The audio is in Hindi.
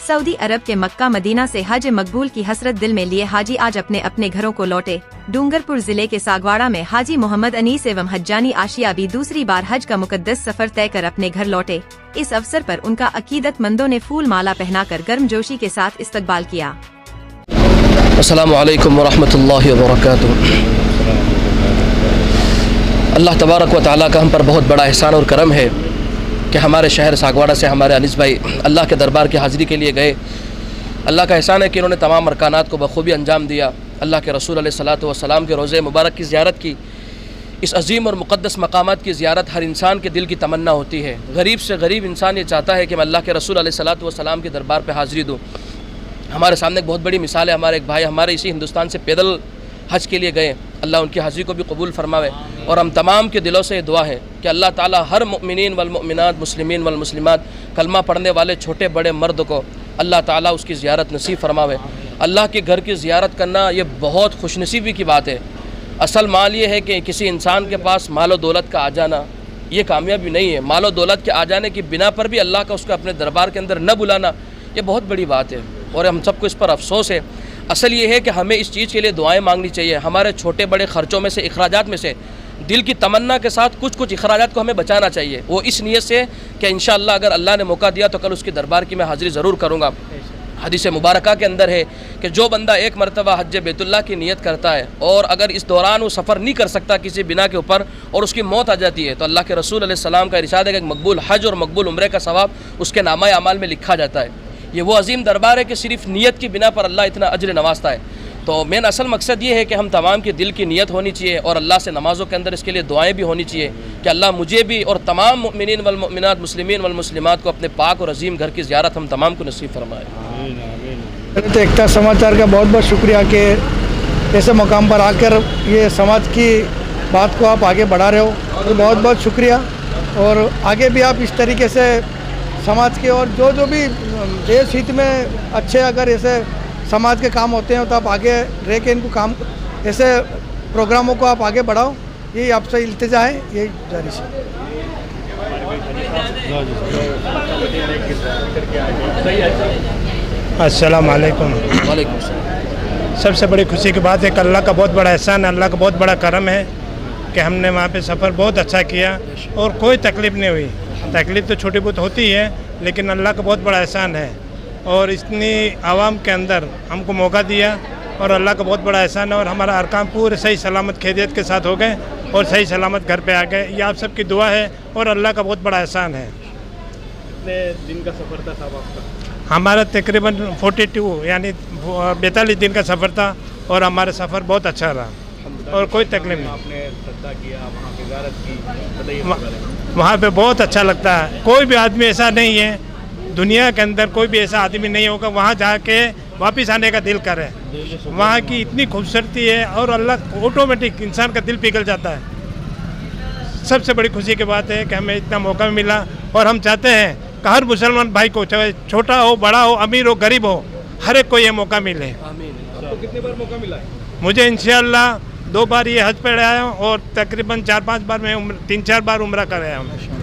सऊदी अरब के मक्का मदीना से हज मकबूल की हसरत दिल में लिए हाजी आज अपने अपने घरों को लौटे। डूंगरपुर जिले के सागवाड़ा में हाजी मोहम्मद अनीस एवं हज्जानी आशिया भी दूसरी बार हज का मुकद्दस सफर तय कर अपने घर लौटे। इस अवसर पर उनका अकीदतमंदों ने फूल माला पहनाकर गर्मजोशी के साथ इस्तकबाल किया। अस्सलामु अलैकुम वरहमतुल्लाहि वबरकातुहू। अल्लाह तबारक व तआला का हम पर बहुत बड़ा एहसान और करम है कि हमारे शहर सागवाड़ा से हमारे अनीस भाई अल्लाह के दरबार की हाज़िरी के लिए गए। अल्लाह का एहसान है कि इन्होंने तमाम अरकानात को बखूबी अंजाम दिया। अल्लाह के रसूल अलैहिस्सलातु वस्सलाम के रोज़े मुबारक की ज़ियारत की। इस अजीम और मुक़द्दस मकामात की ज़ियारत हर इंसान के दिल की तमन्ना होती है। गरीब से गरीब इंसान ये चाहता है कि मैं अल्लाह के रसूल अलैहिस्सलातु वस्सलाम के दरबार पर हाज़िरी दूँ। हमारे सामने एक बहुत बड़ी मिसाल है। हमारे एक भाई हमारे इसी हिंदुस्तान से पैदल हज के लिए गए। अल्लाह उनकी हाज़िरी को भी कबूल फरमावे। और हम तमाम के दिलों से दुआ है कि अल्लाह ताला हर मुमिनीन वल मुमिनात, मुस्लिमीन वल मुस्लिमात, कलमा पढ़ने वाले छोटे बड़े मर्द को अल्लाह ताला उसकी ज़ियारत नसीब फरमावे। अल्लाह के घर की ज़ियारत करना ये बहुत खुशनसीबी की बात है। असल माल ये है कि किसी इंसान के पास मालो दौलत का आ जाना ये कामयाबी नहीं है। मालो दौलत के आ जाने की बिना पर भी अल्लाह का उसको अपने दरबार के अंदर न बुलाना ये बहुत बड़ी बात है और हम सबको इस पर अफसोस है। असल ये है कि हमें इस चीज़ के लिए दुआएं मांगनी चाहिए। हमारे छोटे बड़े ख़र्चों में से, अखराजात में से दिल की तमन्ना के साथ कुछ कुछ अखराजात को हमें बचाना चाहिए। वो इस नीयत से कि इंशाअल्लाह अगर अल्लाह ने मौका दिया तो कल उसके दरबार की मैं हाज़िरी ज़रूर करूँगा। हदीस मुबारका के अंदर है कि जो बंदा एक मरतबा हज बैतुल्लाह की नीयत करता है और अगर इस दौरान वो सफ़र नहीं कर सकता किसी बिना के ऊपर और उसकी मौत आ जाती है तो अल्लाह के रसूल अलैहिस्सलाम का इरशाद है कि मकबूल हज और मकबूल उम्रे का सवाब उसके नामा अमाल में लिखा जाता है। ये वो अजीम दरबार है कि सिर्फ नीयत की बिना पर अल्लाह इतना अजर नवाजता है। तो मेन असल मकसद ये है कि हम तमाम के दिल की नीयत होनी चाहिए और अल्लाह से नमाज़ों के अंदर इसके लिए दुआएं भी होनी चाहिए कि अल्लाह मुझे भी और तमाम मुमिनीन वल मुमिनात, मुस्लिमीन वल मुस्लिमात को अपने पाक और अजीम घर की ज़ियारत हम तमाम को नसीब फरमाए। तो एकता समाचार का बहुत बहुत शुक्रिया कि ऐसे मकाम पर आकर ये समाज की बात को आप आगे बढ़ा रहे हो, तो बहुत बहुत शुक्रिया। और आगे भी आप इस तरीके से समाज के और जो भी देश हित में अच्छे अगर ऐसे समाज के काम होते हैं तो आप आगे रह के इनको काम ऐसे प्रोग्रामों को आप आगे बढ़ाओ। यही आपसे इल्तिजा है, यही गुजारिश है। अस्सलाम वालेकुम। वालेकुम सलाम। सबसे बड़ी खुशी की बात है कि अल्लाह का बहुत बड़ा एहसान है, अल्लाह का बहुत बड़ा करम है कि हमने वहाँ पे सफ़र बहुत अच्छा किया और कोई तकलीफ़ नहीं हुई। तकलीफ़ तो छोटी बहुत होती है लेकिन अल्लाह का बहुत बड़ा एहसान है और इतनी आवाम के अंदर हमको मौका दिया और अल्लाह का बहुत बड़ा एहसान है। और हमारा अरकान पूरे सही सलामत खैरियत के साथ हो गए और सही सलामत घर पे आ गए। ये आप सबकी दुआ है और अल्लाह का बहुत बड़ा एहसान है। कितने दिन का सफ़र था साहब आपका? हमारा तकरीबन 42 यानी 42 दिन का सफ़र था और हमारा सफ़र बहुत अच्छा रहा और कोई तकलीफ नहीं। आपने श्रद्धा किया, वहाँ की ज़ियारत की, बताइए। वहाँ पे बहुत अच्छा लगता है। कोई भी आदमी ऐसा नहीं है दुनिया के अंदर, कोई भी ऐसा आदमी नहीं होगा वहाँ जाके वापस आने का दिल करे। वहाँ की इतनी खूबसूरती है और अल्लाह ऑटोमेटिक इंसान का दिल पिघल जाता है। सबसे बड़ी खुशी की बात है कि हमें इतना मौका मिला और हम चाहते हैं कि हर मुसलमान भाई को, चाहे छोटा हो, बड़ा हो, अमीर हो, गरीब हो, हर एक को ये मौका मिले। आपको कितने बार मौका मिला है? मुझे इंशाअल्लाह 2 बार ये हज पे आया हूँ और तकरीबन 4-5 बार मैं 3-4 बार उम्रा कर आया हूँ।